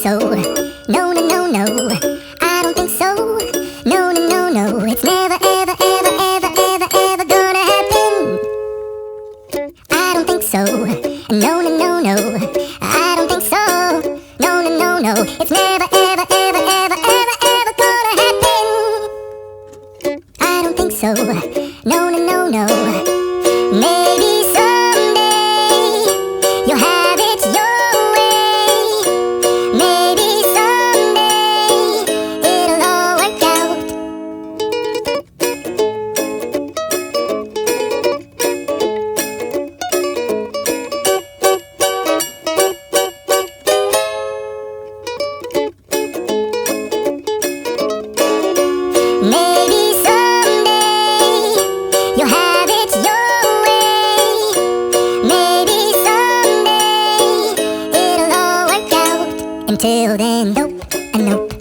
so. No, no, no, no, I don't think so. No, no, no, no, it's never, ever, ever, ever, ever, ever gonna happen. I don't think so. No, no, no, no, I don't think so. No, no, no, no, it's never, ever, ever, ever, ever, ever gonna happen. I don't think so. No, no, no, no. Maybe someday you'll have it your way. Maybe someday it'll all work out. Maybe someday you'll have it your way. Maybe someday it'll all work out. Until then, nope, and nope.